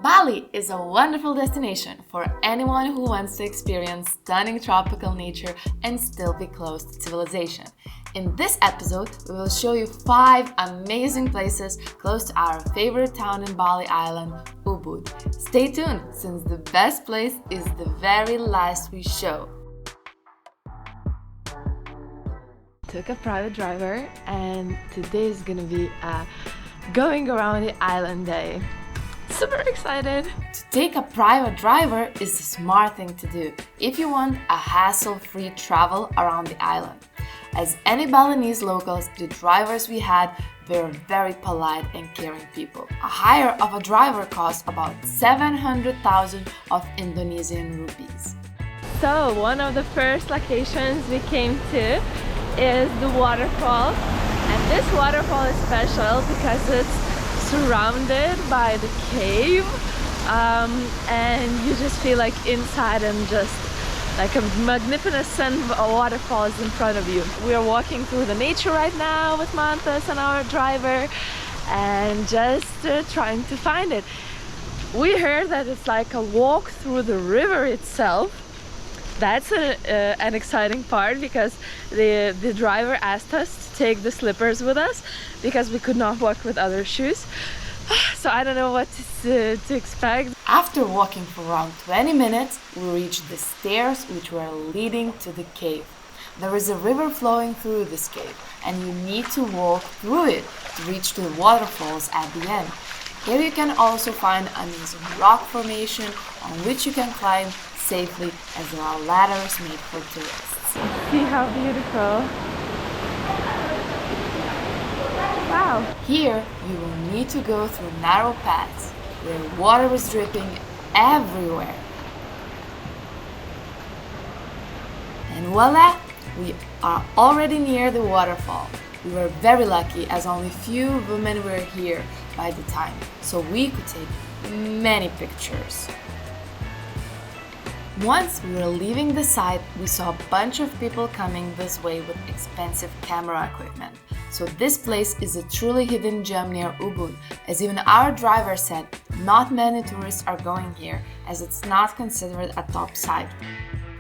Bali is a wonderful destination for anyone who wants to experience stunning tropical nature and still be close to civilization. In this episode, we will show you 5 amazing places close to our favorite town in Bali Island, Ubud. Stay tuned, since the best place is the very last we show. Took a private driver and today is gonna be a going around the island day. Super excited! To take a private driver is the smart thing to do if you want a hassle-free travel around the island. As any Balinese locals, the drivers we had were very polite and caring people. A hire of a driver costs about 700,000 of Indonesian rupees. So one of the first locations we came to is the waterfall, and this waterfall is special because it's surrounded by the cave, and you just feel like inside and just like a magnificent waterfall is in front of you. We are walking through the nature right now with Mantas and our driver and just trying to find it. We heard that it's like a walk through the river itself. That's an exciting part because the driver asked us to take the slippers with us because we could not walk with other shoes. So I don't know what to expect. After walking for around 20 minutes, we reached the stairs which were leading to the cave. There is a river flowing through this cave and you need to walk through it to reach the waterfalls at the end. Here you can also find amazing rock formation on which you can climb safely, as there are ladders made for tourists. See how beautiful! Wow! Here you will need to go through narrow paths where water is dripping everywhere. And voila! We are already near the waterfall. We were very lucky as only few women were here by the time, so we could take many pictures. Once we were leaving the site, we saw a bunch of people coming this way with expensive camera equipment. So this place is a truly hidden gem near Ubud, as even our driver said not many tourists are going here, as it's not considered a top site.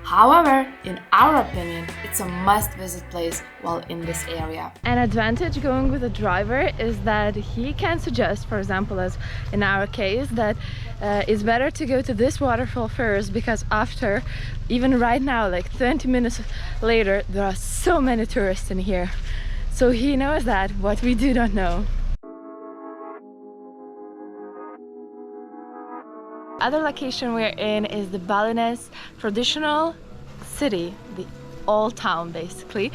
However, in our opinion, it's a must-visit place while in this area. An advantage going with a driver is that he can suggest, for example, as in our case, that it's better to go to this waterfall first because after, even right now, like 20 minutes later, there are so many tourists in here. So he knows that, what we do not know. Other location we're in is the Balinese traditional city, the old town basically,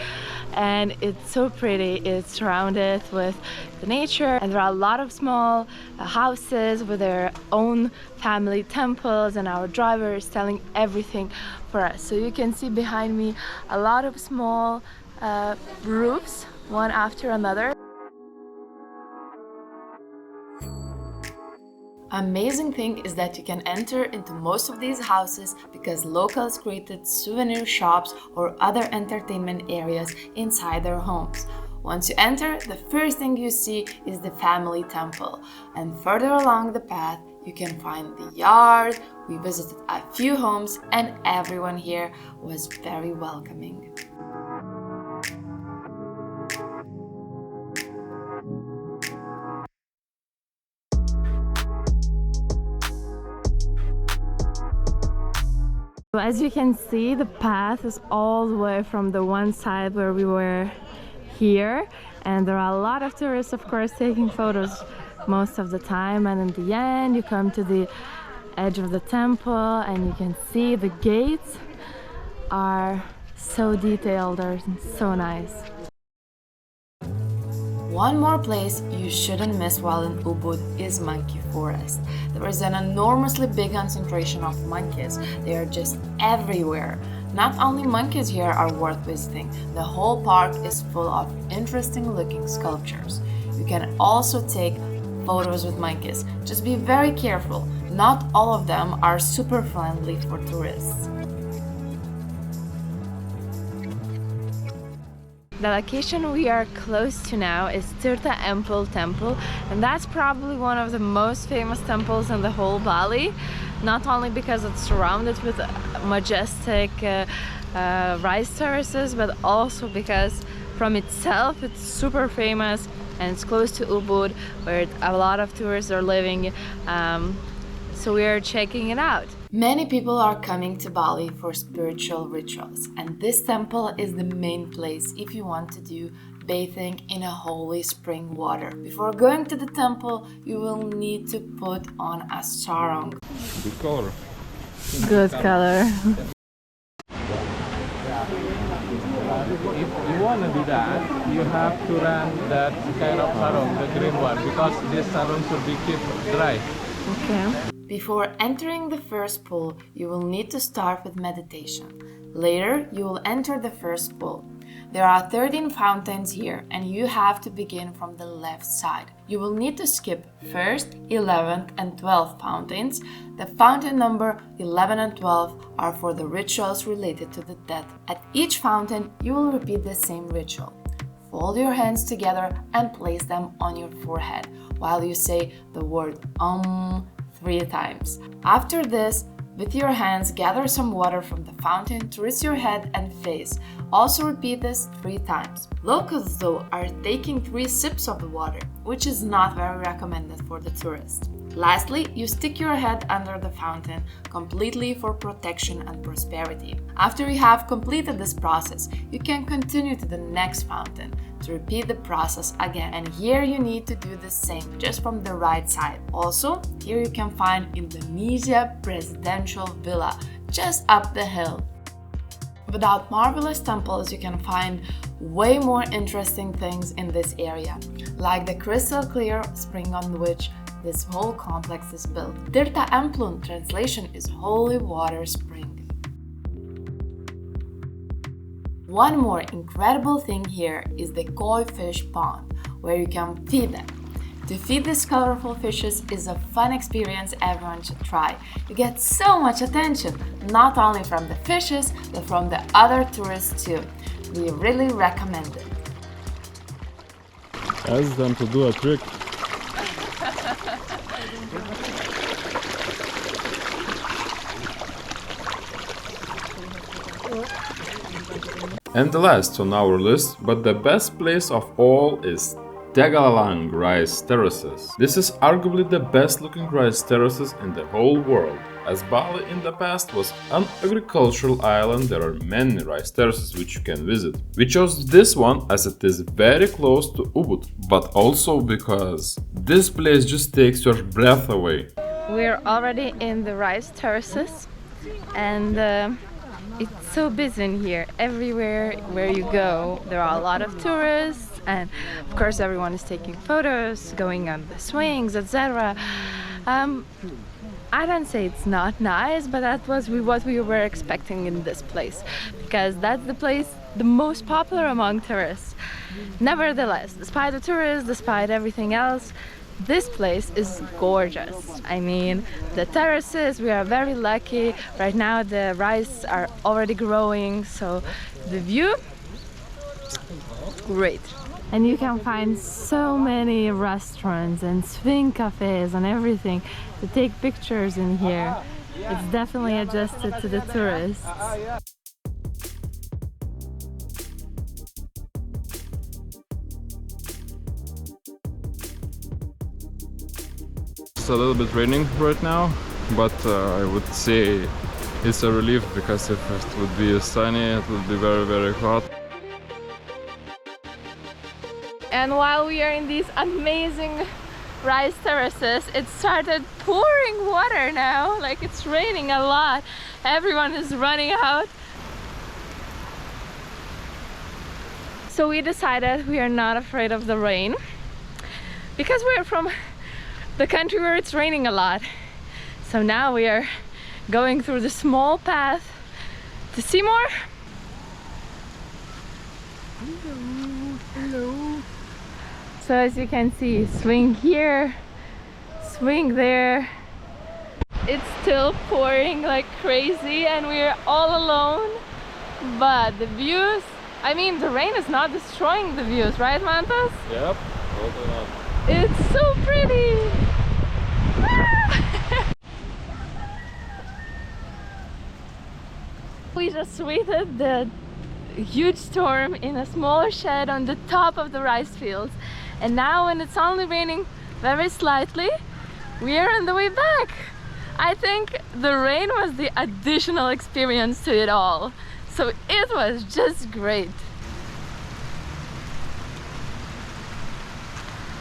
and it's so pretty. It's surrounded with the nature and there are a lot of small houses with their own family temples, and our driver is telling everything for us. So you can see behind me a lot of small roofs, one after another. Amazing thing is that you can enter into most of these houses because locals created souvenir shops or other entertainment areas inside their homes. Once you enter, the first thing you see is the family temple, and further along the path you can find the yard. We visited a few homes and everyone here was very welcoming. As you can see, the path is all the way from the one side where we were here, and there are a lot of tourists, of course, taking photos most of the time, and in the end you come to the edge of the temple and you can see the gates are so detailed, they're so nice. One more place you shouldn't miss while in Ubud is monkey forest. There is an enormously big concentration of monkeys. They are just everywhere. Not only monkeys here are worth visiting, the whole park is full of interesting looking sculptures. You can also take photos with monkeys. Just be very careful. Not all of them are super friendly for tourists. The location we are close to now is Tirta Empul temple, and that's probably one of the most famous temples in the whole Bali, not only because it's surrounded with majestic rice terraces, but also because from itself it's super famous and it's close to Ubud, where a lot of tourists are living, so we are checking it out. Many people are coming to Bali for spiritual rituals, and this temple is the main place if you want to do bathing in a holy spring water. Before going to the temple, you will need to put on a sarong. Good color. Good color. If you want to do that, you have to run that kind of sarong, the green one, because this sarong should be kept dry. Okay. Before entering the first pool, you will need to start with meditation. Later, you will enter the first pool. There are 13 fountains here, and you have to begin from the left side. You will need to skip 1st, 11th, and 12th fountains. The fountain number 11 and 12 are for the rituals related to the dead. At each fountain, you will repeat the same ritual. Fold your hands together and place them on your forehead while you say the word 3 times. After this, with your hands, gather some water from the fountain to rinse your head and face. Also repeat this 3 times. Locals, though, are taking 3 sips of the water, which is not very recommended for the tourist. Lastly, you stick your head under the fountain completely for protection and prosperity. After you have completed this process, you can continue to the next fountain to repeat the process again. And here you need to do the same, just from the right side. Also, here you can find Indonesia Presidential Villa, just up the hill. Without marvelous temples, you can find way more interesting things in this area, like the crystal clear spring on which this whole complex is built. Tirta Empul translation is holy water spring. One more incredible thing here is the koi fish pond, where you can feed them. To feed these colorful fishes is a fun experience everyone should try. You get so much attention, not only from the fishes, but from the other tourists too. We really recommend it. Ask them to do a trick. And the last on our list, but the best place of all, is Tegallalang rice terraces. This is arguably the best looking rice terraces in the whole world. As Bali in the past was an agricultural island, there are many rice terraces which you can visit. We chose this one as it is very close to Ubud, but also because this place just takes your breath away. We're already in the rice terraces, and it's so busy in here. Everywhere where you go, there are a lot of tourists, and of course everyone is taking photos, going on the swings, etc. I don't say it's not nice, but that was what we were expecting in this place, because that's the place the most popular among tourists. Nevertheless, despite the tourists, despite everything else, this place is gorgeous. I mean, the terraces, we are very lucky. Right now the rice are already growing, so the view, great. And you can find so many restaurants and swing cafes and everything to take pictures in here. It's definitely adjusted to the tourists. It's a little bit raining right now, but I would say it's a relief, because if it would be sunny, it would be very, very hot. And while we are in these amazing rice terraces, it started pouring water now, like it's raining a lot. Everyone is running out. So we decided we are not afraid of the rain, because we're from the country where it's raining a lot. So now we are going through the small path to see more. Hello. So as you can see, swing here, swing there. It's still pouring like crazy and we're all alone, but the views I mean, the rain is not destroying the views, right, Mantas? Yep, totally not. It's so pretty! We just waited the huge storm in a smaller shed on the top of the rice fields, and now when it's only raining very slightly, we are on the way back. I think the rain was the additional experience to it all, so it was just great.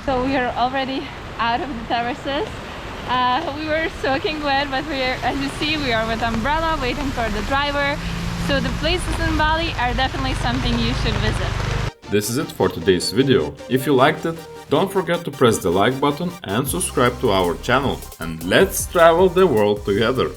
So we are already out of the terraces. We were soaking wet, but as you see, we are with umbrella waiting for the driver. So the places in Bali are definitely something you should visit. This is it for today's video. If you liked it, don't forget to press the like button and subscribe to our channel. And let's travel the world together!